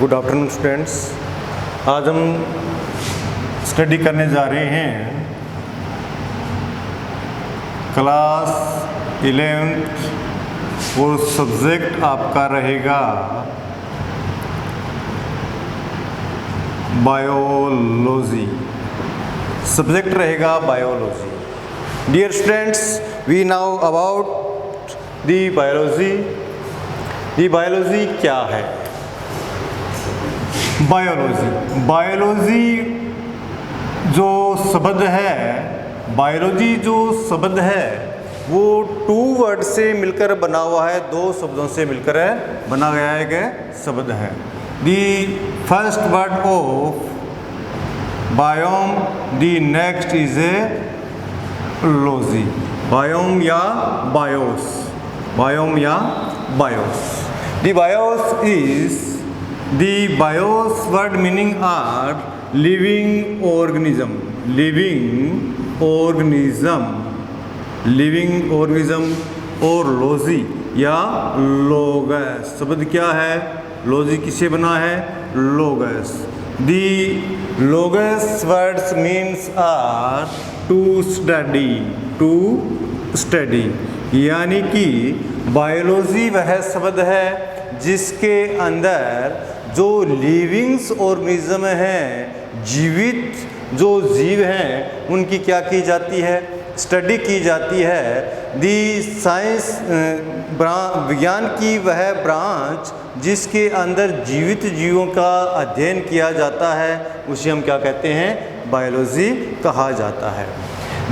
Good afternoon students. आज हम study करने जा रहे हैं क्लास 11th और सब्जेक्ट आपका रहेगा बायोलॉजी। सब्जेक्ट रहेगा biology. Dear students, we now about the biology. The biology क्या है? बायोलॉजी जो शब्द है, बायोलॉजी जो शब्द है वो 2 वर्ड से मिलकर बना हुआ है, 2 शब्दों से मिलकर बना गया एक शब्द है। The first word of biome, the next is a logy. Biome या बायोस, बायोम या BIOS. The BIOS is The bios word meaning are living organism, living organism और logy या logos। शब्द क्या है? logy किससे बना है? logos। The logos words means are to study, यानी कि बायोलॉजी वह शब्द है जिसके अंदर जो लिविंग्स ऑर्गेनिज्म हैं, जीवित जो जीव हैं, उनकी क्या की जाती है? स्टडी की जाती है। दी साइंस विज्ञान की वह ब्रांच जिसके अंदर जीवित जीवों का अध्ययन किया जाता है, उसे हम क्या कहते हैं? बायोलॉजी कहा जाता है।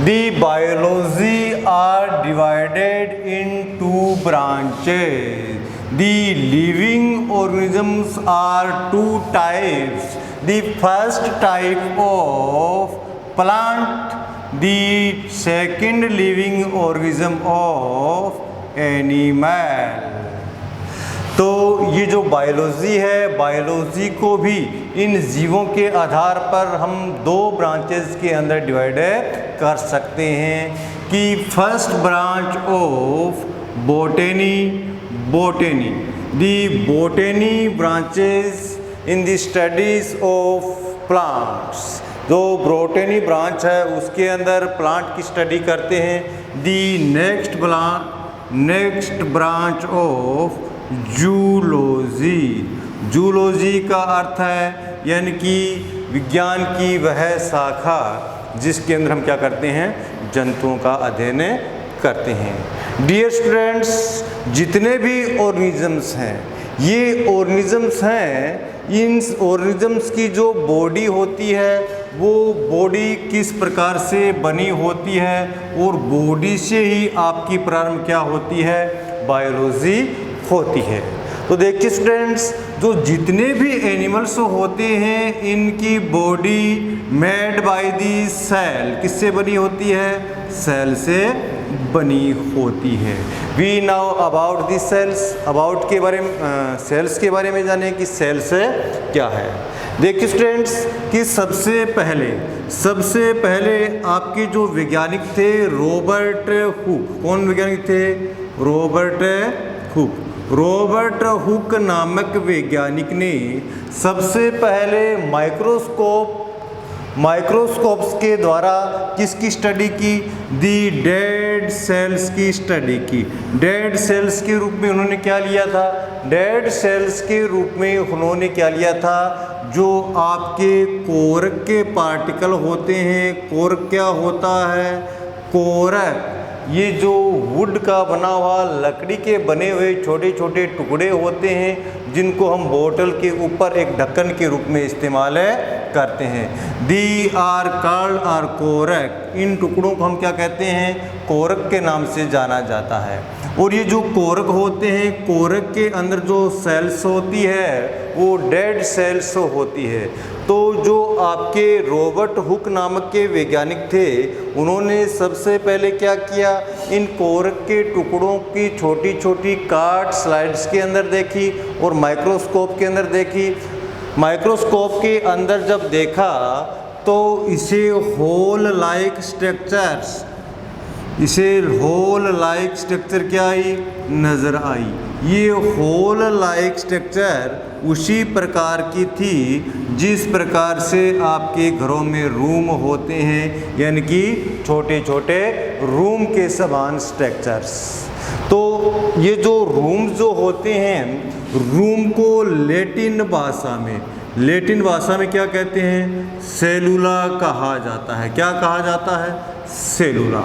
The biology are divided in 2 branches. The living organisms are 2 types. The first type of plant, the second living organism of animal. तो ये जो बायोलॉजी है, बायोलॉजी को भी इन जीवों के आधार पर हम 2 ब्रांचेस के अंदर डिवाइड कर सकते हैं कि first branch of botany, the botany branches in the studies of plants। जो botany ब्रांच है उसके अंदर प्लांट की स्टडी करते हैं। the next branch of zoology का अर्थ है यानी कि विज्ञान की वह शाखा जिसके अंदर हम क्या करते हैं? जंतुओं का अध्ययन करते हैं। डियर स्टूडेंट्स, जितने भी ऑर्गेनिजम्स हैं, ये ऑर्गेनिजम्स हैं, इन ऑर्गेनिजम्स की जो बॉडी होती है वो बॉडी किस प्रकार से बनी होती है और बॉडी से ही आपकी प्रारंभ क्या होती है? बायोलॉजी होती है। तो देखिए स्टूडेंट्स, जो जितने भी एनिमल्स होते हैं इनकी body made by the cell किससे बनी होती है? सेल से बनी होती है। We now about the cells, about के बारे में सेल्स के बारे में जाने कि सेल्स क्या है। देखिए स्टूडेंट्स कि सबसे पहले आपके जो वैज्ञानिक थे रॉबर्ट हुक। कौन वैज्ञानिक थे? रॉबर्ट हुक नामक वैज्ञानिक ने सबसे पहले माइक्रोस्कोप्स के द्वारा किसकी स्टडी की? दी डेड सेल्स की स्टडी की। डेड सेल्स के रूप में उन्होंने क्या लिया था? डेड सेल्स के रूप में उन्होंने क्या लिया था? जो आपके कोरक के पार्टिकल होते हैं। कोरक क्या होता है? कोरक ये जो वुड का बना हुआ, लकड़ी के बने हुए छोटे छोटे टुकड़े होते हैं जिनको हम बोतल के ऊपर एक ढक्कन के रूप में इस्तेमाल करते हैं। दी आर कॉल्ड आर कोरक। इन टुकड़ों को हम क्या कहते हैं? कोरक के नाम से जाना जाता है। और ये जो कोरक होते हैं, कोरक के अंदर जो सेल्स होती है वो डेड सेल्स होती है। तो जो आपके रॉबर्ट हुक नामक के वैज्ञानिक थे उन्होंने सबसे पहले क्या किया? इन कोरक के टुकड़ों की छोटी छोटी काट स्लाइड्स के अंदर देखी और माइक्रोस्कोप के अंदर देखी। माइक्रोस्कोप के अंदर जब देखा तो इसे होल लाइक स्ट्रक्चर क्या आई? नज़र आई। ये होल लाइक स्ट्रक्चर उसी प्रकार की थी जिस प्रकार से आपके घरों में रूम होते हैं, यानी कि छोटे छोटे रूम के समान स्ट्रक्चर्स। तो ये जो रूम जो होते हैं, रूम को लैटिन भाषा में क्या कहते हैं? सेलुला कहा जाता है। क्या कहा जाता है? सेलुला।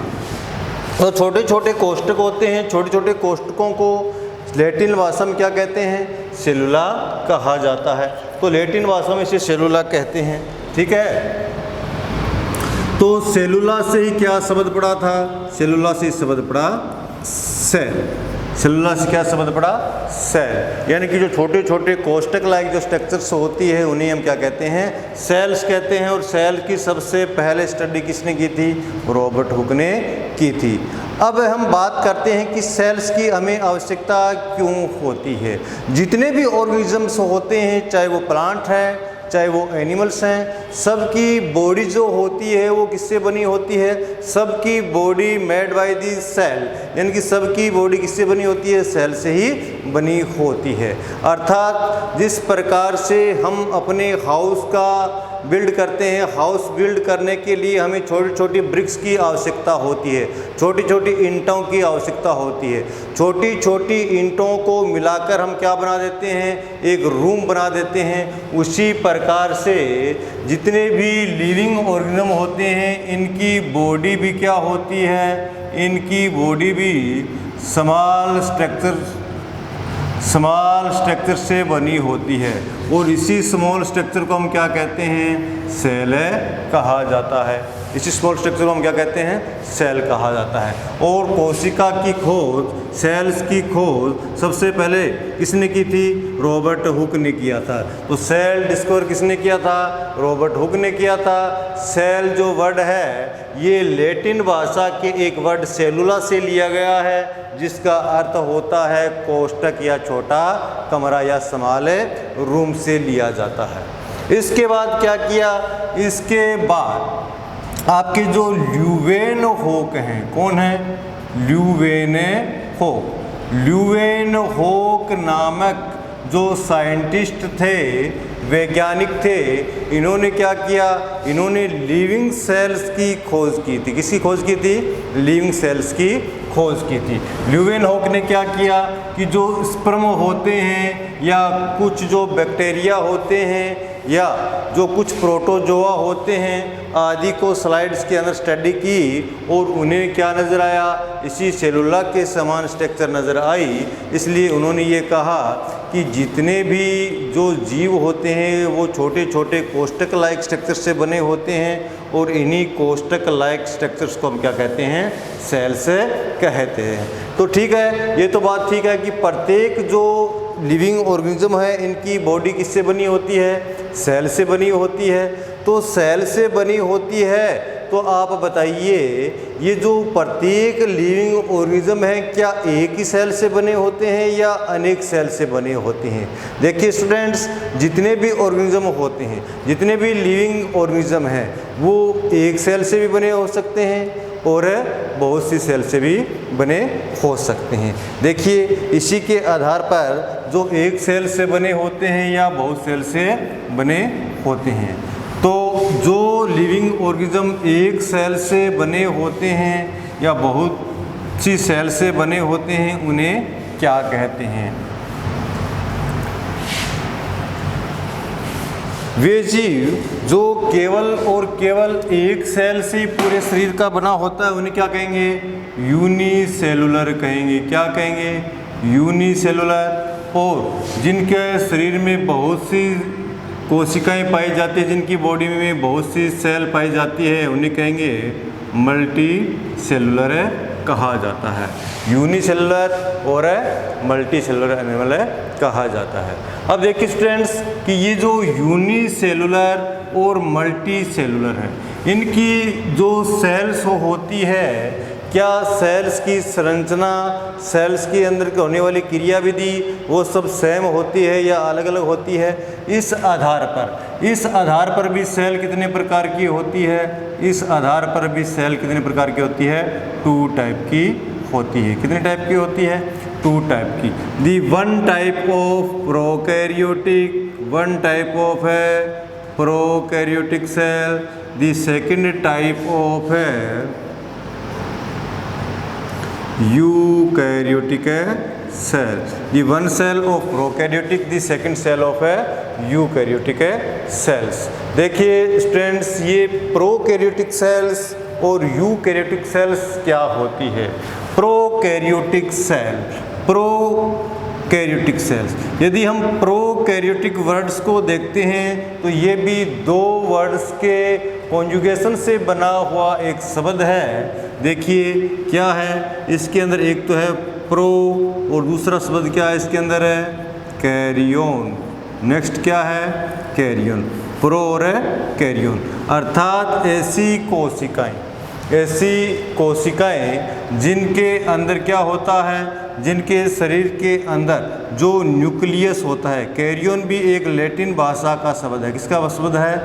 तो छोटे छोटे कोष्ठक होते हैं, छोटे छोटे कोष्ठकों को लैटिन भाषा में क्या कहते हैं? सेलुला कहा जाता है। तो लैटिन भाषा में इसे सेलुला कहते हैं। ठीक है, तो सेलुला से ही क्या शब्द पड़ा था? सेलुला से शब्द पड़ा सेल। सेलुला से क्या शब्द पड़ा? सेल। यानी कि जो छोटे छोटे कोष्ठक लाइक जो स्ट्रक्चर्स होती है उन्हें हम क्या कहते हैं? सेल्स कहते हैं। और सेल की सबसे पहले स्टडी किसने की थी? रॉबर्ट हुक ने की थी। अब हम बात करते हैं कि सेल्स की हमें आवश्यकता क्यों होती है। जितने भी ऑर्गेनिजम्स होते हैं, चाहे वो प्लांट है चाहे वो एनिमल्स हैं, सबकी बॉडी जो होती है वो किससे बनी होती है? सबकी body made by the cell, यानी कि सबकी बॉडी किससे बनी होती है? सेल से ही बनी होती है। अर्थात जिस प्रकार से हम अपने हाउस का बिल्ड करते हैं, हाउस बिल्ड करने के लिए हमें छोटी छोटी ब्रिक्स की आवश्यकता होती है, छोटी छोटी ईंटों की आवश्यकता होती है। छोटी छोटी ईंटों को मिलाकर हम क्या बना देते हैं? एक रूम बना देते हैं। उसी प्रकार से जितने भी लिविंग ऑर्गेनिज्म होते हैं, इनकी बॉडी भी क्या होती है? इनकी बॉडी भी स्मॉल स्ट्रक्चर से बनी होती है। और इसी स्मॉल स्ट्रक्चर को हम क्या कहते हैं? सेल कहा जाता है। इसी स्मॉल स्ट्रक्चर को हम क्या कहते हैं? सेल कहा जाता है। और कोशिका की खोज, सेल्स की खोज सबसे पहले किसने की थी? रॉबर्ट हुक ने किया था। तो सेल डिस्कवर किसने किया था? रॉबर्ट हुक ने किया था। सेल जो वर्ड है ये लैटिन भाषा के एक वर्ड सेलुला से लिया गया है, जिसका अर्थ होता है कोष्ठक या छोटा कमरा या स्मॉल रूम से लिया जाता है। इसके बाद क्या किया? इसके बाद आपके जो ल्यूवेनहोक हैं, कौन है? ल्यूवेनहोक नामक जो साइंटिस्ट थे, वैज्ञानिक थे, इन्होंने क्या किया? इन्होंने लिविंग सेल्स की खोज की थी। किसकी खोज की थी? लिविंग सेल्स की खोज की थी। ल्यूवेनहोक ने क्या किया कि जो स्पर्म होते हैं या कुछ जो बैक्टीरिया होते हैं या जो कुछ प्रोटोजोआ होते हैं आदि को स्लाइड्स के अंदर स्टडी की, और उन्हें क्या नज़र आया? इसी सेलुला के समान स्ट्रक्चर नज़र आई। इसलिए उन्होंने ये कहा कि जितने भी जो जीव होते हैं वो छोटे छोटे कोष्ठक लाइक स्ट्रक्चर से बने होते हैं, और इन्हीं कोष्ठक लाइक स्ट्रक्चर्स को हम क्या कहते हैं? सेल्स कहते हैं। तो ठीक है, ये तो बात ठीक है कि प्रत्येक जो लिविंग ऑर्गेनिज्म है इनकी बॉडी किससे बनी होती है? सेल से बनी होती है। तो सेल से बनी होती है, तो आप बताइए ये जो प्रत्येक लिविंग ऑर्गेनिज्म है क्या एक ही सेल से बने होते हैं या अनेक सेल से बने होते हैं? देखिए स्टूडेंट्स, जितने भी ऑर्गेनिज्म होते हैं, जितने भी लिविंग ऑर्गेनिज्म हैं, वो एक सेल से भी बने हो सकते हैं और बहुत सी सेल से भी बने हो सकते हैं। देखिए इसी के आधार पर जो एक सेल से बने होते हैं या बहुत सेल से बने होते हैं, तो जो लिविंग ऑर्गेनिज्म एक सेल से बने होते हैं या बहुत सी सेल से बने होते हैं, उन्हें क्या कहते हैं? वे जीव जो केवल और केवल एक सेल से पूरे शरीर का बना होता है उन्हें क्या कहेंगे? यूनिसेलुलर कहेंगे। क्या कहेंगे? यूनिसेलुलर। और जिनके शरीर में बहुत सी कोशिकाएं पाई जाती है, जिनकी बॉडी में बहुत सी सेल पाई जाती है, उन्हें कहेंगे मल्टी सेलुलर कहा जाता है। यूनिसेलुलर और मल्टी सेलुलर एनिमल कहा जाता है। अब देखिए स्टूडेंट्स कि ये जो यूनिसेलुलर और मल्टी सेलुलर है, इनकी जो सेल्स होती है, क्या सेल्स की संरचना, सेल्स के अंदर होने वाली क्रियाविधि वो सब सेम होती है या अलग अलग होती है? इस आधार पर भी सेल कितने प्रकार की होती है? इस आधार पर भी सेल कितने प्रकार की होती है? 2 टाइप की होती है। कितने टाइप की होती है? 2 टाइप की। The one type of prokaryotic, one type of है prokaryotic cell, the second type of है eukaryotic cell. The one cell of prokaryotic, the second cell of a eukaryotic cells. देखिए स्टूडेंट्स, ये prokaryotic cells और eukaryotic cells क्या होती है? Prokaryotic cell, prokaryotic cells. यदि हम प्रोकैरियोटिक वर्ड्स को देखते हैं तो ये भी 2 वर्ड्स के कॉन्जुगेशन से बना हुआ एक शब्द है। देखिए क्या है इसके अंदर, एक तो है प्रो और दूसरा शब्द क्या है इसके अंदर है? कैरियोन। नेक्स्ट क्या है? कैरियोन। प्रो और कैरियोन, अर्थात ऐसी कोशिकाएं जिनके अंदर क्या होता है, जिनके शरीर के अंदर जो न्यूक्लियस होता है। कैरियोन भी एक लैटिन भाषा का शब्द है। किसका शब्द है?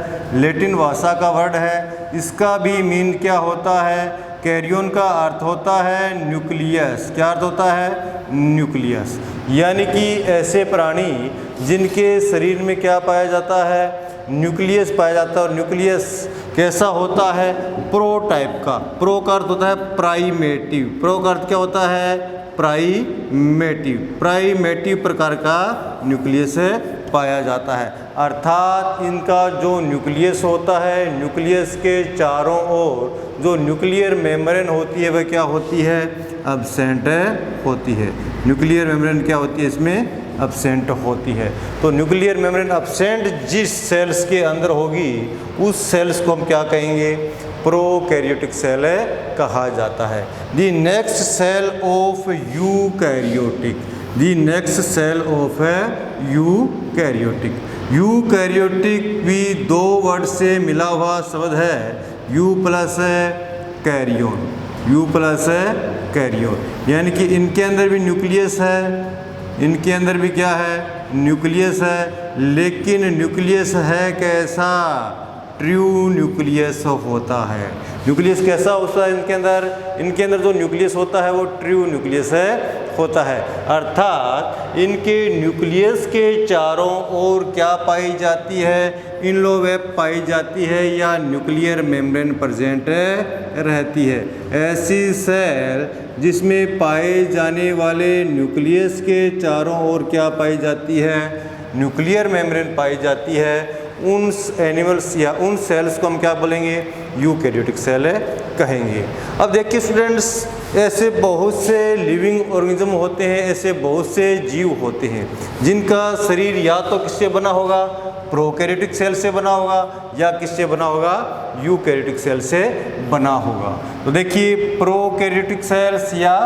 लैटिन भाषा का वर्ड है। इसका भी मीन क्या होता है? कैरियोन का अर्थ होता है न्यूक्लियस। क्या अर्थ होता है? न्यूक्लियस। यानी कि ऐसे प्राणी जिनके शरीर में क्या पाया जाता है? न्यूक्लियस पाया जाता है। और न्यूक्लियस कैसा होता है? प्रो टाइप का। प्रो का अर्थ होता है प्राइमेटिव। प्रो का अर्थ क्या होता है? प्राइमेटिव। प्राइमेटिव प्रकार का न्यूक्लियस पाया जाता है। अर्थात इनका जो न्यूक्लियस होता है, न्यूक्लियस के चारों ओर जो न्यूक्लियर मेम्ब्रेन होती है वह क्या होती है? एब्सेंट होती है। न्यूक्लियर मेम्ब्रेन क्या होती है? इसमें एब्सेंट होती है। तो न्यूक्लियर मेम्ब्रेन एब्सेंट जिस सेल्स के अंदर होगी उस सेल्स को हम क्या कहेंगे? प्रोकैरियोटिक सेल कहा जाता है। The next cell of eukaryotic, the next cell of eukaryotic. Eukaryotic भी 2 वर्ड से मिला हुआ शब्द है, eu plus karyon, eu plus karyon. यानी कि इनके अंदर भी न्यूक्लियस है, इनके अंदर भी क्या है? न्यूक्लियस है। लेकिन न्यूक्लियस है कैसा? ट्रू न्यूक्लियस होता है। न्यूक्लियस कैसा होता है इनके अंदर? इनके अंदर जो न्यूक्लियस होता है वो ट्रू न्यूक्लियस होता है। अर्थात इनके न्यूक्लियस के चारों ओर क्या पाई जाती है? इनलोवेब पाई जाती है या न्यूक्लियर मेम्ब्रेन प्रेजेंट रहती है। ऐसी सेल जिसमें पाए जाने वाले न्यूक्लियस के चारों ओर क्या पाई जाती है? न्यूक्लियर मेम्ब्रेन पाई जाती है। उन एनिमल्स या उन सेल्स को हम क्या बोलेंगे? यूकैरियोटिक सेल कहेंगे। अब देखिए स्टूडेंट्स, ऐसे बहुत से लिविंग ऑर्गेनिज्म होते हैं, ऐसे बहुत से जीव होते हैं जिनका शरीर या तो किससे बना होगा? प्रोकैरियोटिक सेल से बना होगा या किससे बना होगा? यूकैरियोटिक सेल से बना होगा। तो देखिए प्रोकैरियोटिक सेल्स या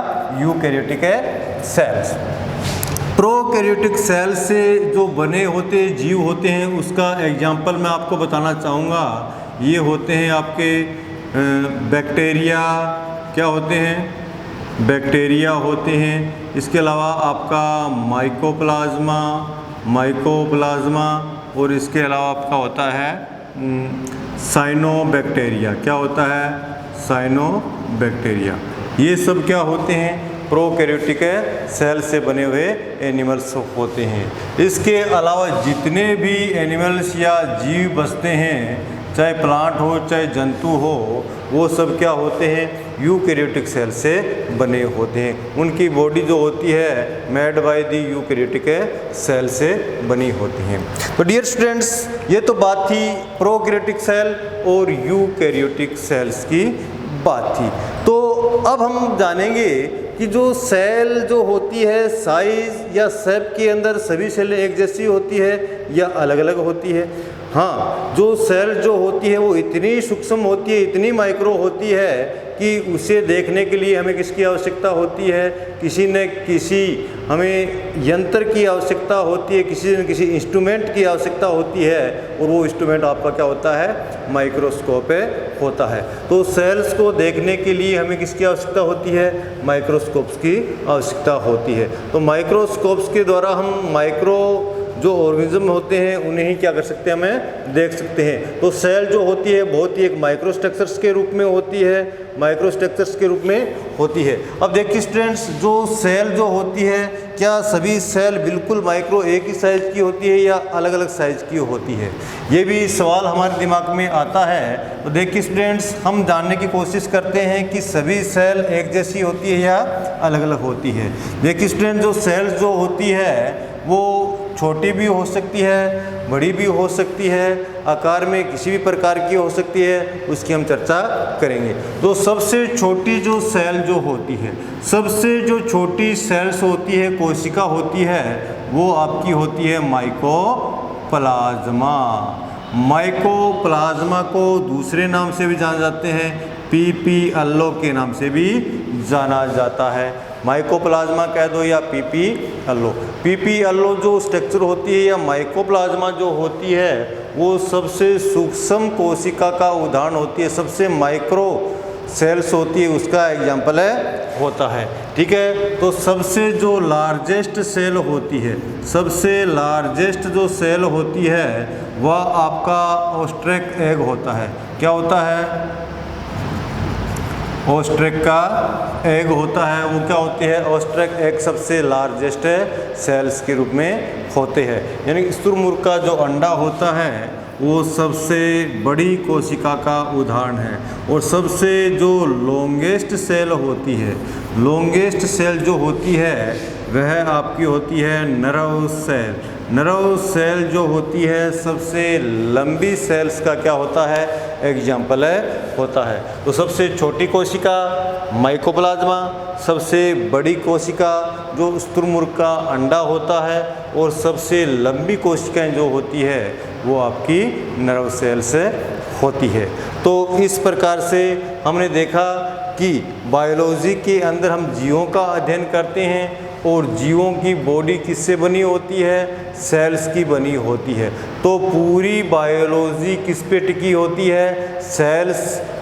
यूकैरियोटिक सेल्स। प्रोकैरियोटिक सेल से जो बने होते जीव होते हैं उसका एग्जाम्पल मैं आपको बताना चाहूँगा। ये होते हैं आपके बैक्टीरिया। क्या होते हैं? बैक्टीरिया होते हैं। इसके अलावा आपका माइकोप्लाज्मा और इसके अलावा आपका होता है साइनोबैक्टीरिया। क्या होता है? साइनोबैक्टीरिया। ये सब क्या होते हैं? प्रोकैरियोटिक सेल से बने हुए एनिमल्स होते हैं। इसके अलावा जितने भी एनिमल्स या जीव बसते हैं, चाहे प्लांट हो चाहे जंतु हो, वो सब क्या होते हैं? यूकैरियोटिक सेल से बने होते हैं। उनकी बॉडी जो होती है made by the eukaryotic cell से बनी होती हैं। तो डियर स्टूडेंट्स, ये तो बात थी प्रोकैरियोटिक सेल और यूकैरियोटिक सेल्स की बात थी। तो अब हम जानेंगे कि जो सेल जो होती है साइज या शेप के अंदर सभी सेलें एक जैसी होती है या अलग अलग होती है। हाँ, जो सेल जो होती है वो इतनी सूक्ष्म होती है, इतनी माइक्रो होती है कि उसे देखने के लिए हमें किसकी आवश्यकता होती है? किसी न किसी हमें यंत्र की आवश्यकता होती है, किसी न किसी इंस्ट्रूमेंट की आवश्यकता होती है। और वो इंस्ट्रूमेंट आपका क्या होता है? माइक्रोस्कोप होता है। तो सेल्स को देखने के लिए हमें किसकी आवश्यकता होती है? माइक्रोस्कोप्स की आवश्यकता होती है। तो माइक्रोस्कोप्स के द्वारा हम माइक्रो जो ऑर्गेनिज्म होते हैं उन्हें ही क्या कर सकते हैं, हमें देख सकते हैं। तो सेल जो होती है बहुत ही एक माइक्रो स्ट्रक्चर्स के रूप में होती है, माइक्रो स्ट्रक्चर्स के रूप में होती है। अब देखिए स्टूडेंट्स, जो सेल जो होती है, क्या सभी सेल बिल्कुल माइक्रो एक ही साइज़ की होती है या अलग अलग साइज़ की होती है? ये भी सवाल हमारे दिमाग में आता है। तो देखिए स्टूडेंट्स, हम जानने की कोशिश करते हैं कि सभी सेल एक जैसी होती है या अलग अलग होती है। देखिए स्टूडेंट, जो सेल जो होती है वो छोटी भी हो सकती है, बड़ी भी हो सकती है, आकार में किसी भी प्रकार की हो सकती है, उसकी हम चर्चा करेंगे। तो सबसे छोटी जो सेल जो होती है, सबसे जो छोटी सेल्स होती है, कोशिका होती है, वो आपकी होती है माइकोप्लाज्मा। माइकोप्लाज्मा को दूसरे नाम से भी जाना जाते हैं, पीपी अल्लो के नाम से भी जाना जाता है। माइकोप्लाज्मा कह दो या पीपी अल्लो। पीपी अल्लो जो स्ट्रक्चर होती है या माइकोप्लाज्मा जो होती है, वो सबसे सूक्ष्म कोशिका का उदाहरण होती है, सबसे माइक्रो सेल्स होती है, उसका एग्जाम्पल होता है। ठीक है, तो सबसे जो लार्जेस्ट सेल होती है, सबसे लार्जेस्ट जो सेल होती है, वह आपका ओस्ट्रेक एग होता है। क्या होता है? ओस्ट्रेक का एग होता है। वो क्या होती है? ओस्ट्रेक एग सबसे लार्जेस्ट सेल्स के रूप में होते हैं। यानी शुतुरमुर्ग का जो अंडा होता है वो सबसे बड़ी कोशिका का उदाहरण है। और सबसे जो लॉन्गेस्ट सेल होती है, लॉन्गेस्ट सेल जो होती है वह आपकी होती है नर्व सेल। नर्व सेल जो होती है सबसे लंबी सेल्स का क्या होता है? एग्जाम्पल होता है। तो सबसे छोटी कोशिका माइकोप्लाज्मा, सबसे बड़ी कोशिका जो शुतुरमुर्ग का अंडा होता है, और सबसे लंबी कोशिकाएं जो होती है वो आपकी नर्व सेल्स होती है। तो इस प्रकार से हमने देखा कि बायोलॉजी के अंदर हम जीवों का अध्ययन करते हैं, और जीवों की बॉडी किससे बनी होती है? सेल्स की बनी होती है। तो पूरी बायोलॉजी किस पे टिकी होती है?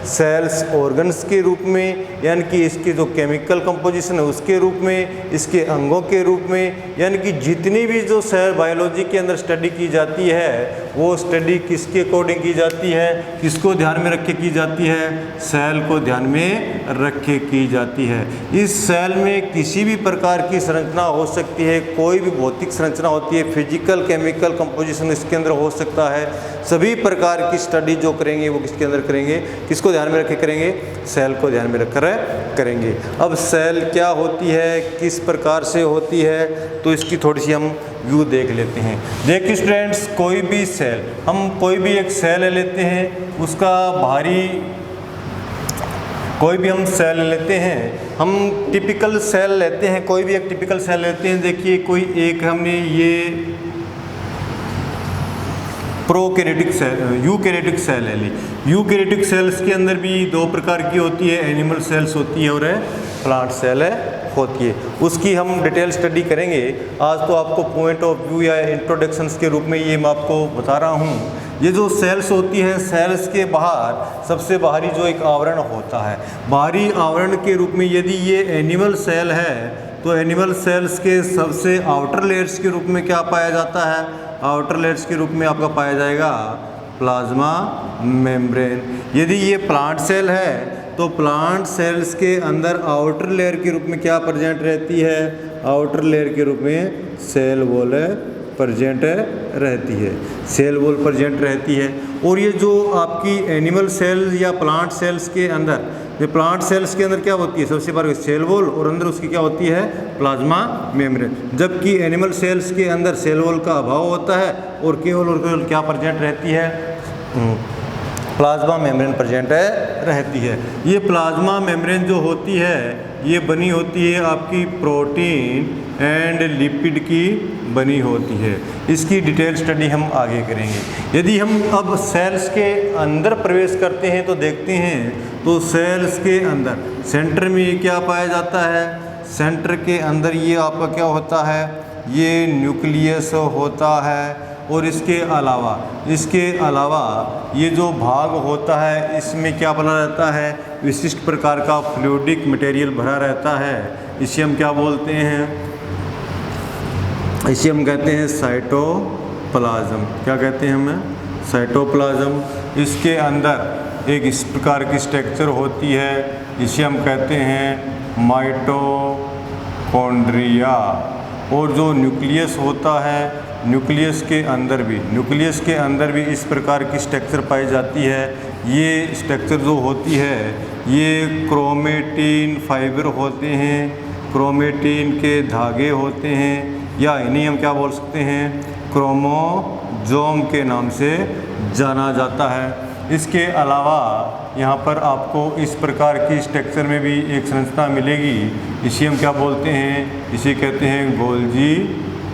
सेल्स ऑर्गन्स के रूप में, यानी कि इसके जो केमिकल कंपोजिशन है उसके रूप में, इसके अंगों के रूप में, यानी कि जितनी भी जो सेल बायोलॉजी के अंदर स्टडी की जाती है वो स्टडी किसके अकॉर्डिंग की जाती है? किसको ध्यान में रख के की जाती है? सेल को ध्यान में रख के की जाती है। इस सेल में किसी भी प्रकार की संरचना हो सकती है, कोई भी भौतिक संरचना होती है, फिजिकल केमिकल कंपोजिशन इसके अंदर हो सकता है। सभी प्रकार की स्टडी जो करेंगे वो किसके अंदर करेंगे? किसको ध्यान में रख के करेंगे? सेल को ध्यान में रखकर करेंगे। अब सेल क्या होती है, किस प्रकार से होती है, तो इसकी थोड़ी सी हम व्यू देख लेते हैं। देखिए स्टूडेंट्स, कोई भी सेल, हम कोई भी एक सेल ले लेते हैं, उसका बाहरी कोई भी हम सेल लेते हैं, हम टिपिकल सेल लेते हैं, कोई भी एक टिपिकल सेल लेते हैं। देखिए कोई एक हमने ये प्रोकैरियोटिक सेल, यूकैरियोटिक सेल ले ली। यूकैरियोटिक सेल्स के अंदर भी दो प्रकार की होती है, एनिमल सेल्स होती है और प्लांट सेल होती है। उसकी हम डिटेल स्टडी करेंगे। आज तो आपको पॉइंट ऑफ व्यू या इंट्रोडक्शंस के रूप में ये मैं आपको बता रहा हूँ। ये जो सेल्स होती है, सेल्स के बाहर सबसे बाहरी जो एक आवरण होता है, बाहरी आवरण के रूप में यदि ये एनिमल सेल है तो एनिमल सेल्स के सबसे आउटर लेयर्स के रूप में क्या पाया जाता है? आउटर लेयर्स के रूप में आपका पाया जाएगा प्लाज्मा मेम्ब्रेन। यदि ये प्लांट सेल है तो प्लांट सेल्स के अंदर आउटर लेयर के रूप में क्या प्रेजेंट रहती है? आउटर लेयर के रूप में सेल वॉल प्रेजेंट रहती है, सेल वॉल प्रेजेंट रहती है। और ये जो आपकी एनिमल सेल या प्लांट सेल्स के अंदर, ये प्लांट सेल्स के अंदर क्या होती है? सबसे पहले सेल वॉल और अंदर उसकी क्या होती है? Plasma membrane. जबकि एनिमल सेल्स के अंदर सेल वॉल का अभाव होता है और केवल और केवल क्या प्रेजेंट रहती है? प्लाज्मा मेम्ब्रेन प्रेजेंट रहती है। ये प्लाज्मा मेम्ब्रेन जो होती है ये बनी होती है आपकी प्रोटीन एंड लिपिड की बनी होती है। इसकी डिटेल स्टडी हम आगे करेंगे। यदि हम अब सेल्स के अंदर प्रवेश करते हैं तो देखते हैं, तो सेल्स के अंदर सेंटर में क्या पाया जाता है? सेंटर के अंदर ये आपका क्या होता है? ये न्यूक्लियस होता है। और इसके अलावा ये जो भाग होता है इसमें क्या बना रहता है? विशिष्ट प्रकार का फ्लूइडिक मटेरियल भरा रहता है। इसे हम क्या बोलते हैं? इसे हम कहते हैं साइटोप्लाज्म। क्या कहते हैं हमें? साइटोप्लाज्म। इसके अंदर एक इस प्रकार की स्ट्रक्चर होती है, इसे हम कहते हैं माइटोकॉन्ड्रिया। और जो न्यूक्लियस होता है, न्यूक्लियस के अंदर भी इस प्रकार की स्ट्रक्चर पाई जाती है। ये स्ट्रक्चर जो होती है ये क्रोमेटिन फाइबर होते हैं, क्रोमेटिन के धागे होते हैं, या इन्हें हम क्या बोल सकते हैं? क्रोमोसोम के नाम से जाना जाता है। इसके अलावा यहाँ पर आपको इस प्रकार की स्ट्रक्चर में भी एक संरचना मिलेगी, इसे हम क्या बोलते हैं? इसे कहते हैं गोल्जी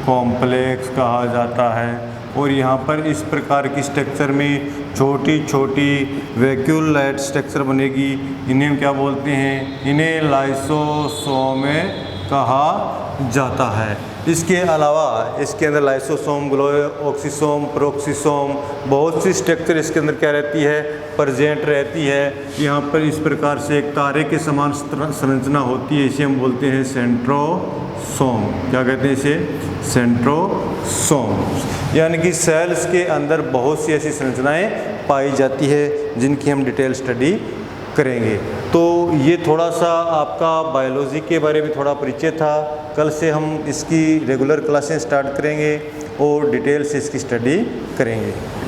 कॉम्प्लेक्स कहा जाता है। और यहाँ पर इस प्रकार की स्ट्रक्चर में छोटी छोटी वैक्यूल-लाइक स्ट्रक्चर बनेगी, इन्हें हम क्या बोलते हैं? इन्हें लाइसोसोम कहा जाता है। इसके अलावा इसके अंदर लाइसोसोम, ग्लोऑक्सिसोम, पेरोक्सिसोम, बहुत सी स्ट्रक्चर इसके अंदर क्या रहती है? प्रेजेंट रहती है। यहाँ पर इस प्रकार से एक तारे के समान संरचना होती है, इसे हम बोलते हैं सेंट्रोसोम। क्या कहते हैं इसे? सेंट्रोसोम। यानी कि सेल्स के अंदर बहुत सी ऐसी संरचनाएं पाई जाती है जिनकी हम डिटेल स्टडी करेंगे। तो ये थोड़ा सा आपका बायोलॉजी के बारे में थोड़ा परिचय था। कल से हम इसकी रेगुलर क्लासें स्टार्ट करेंगे और डिटेल से इसकी स्टडी करेंगे।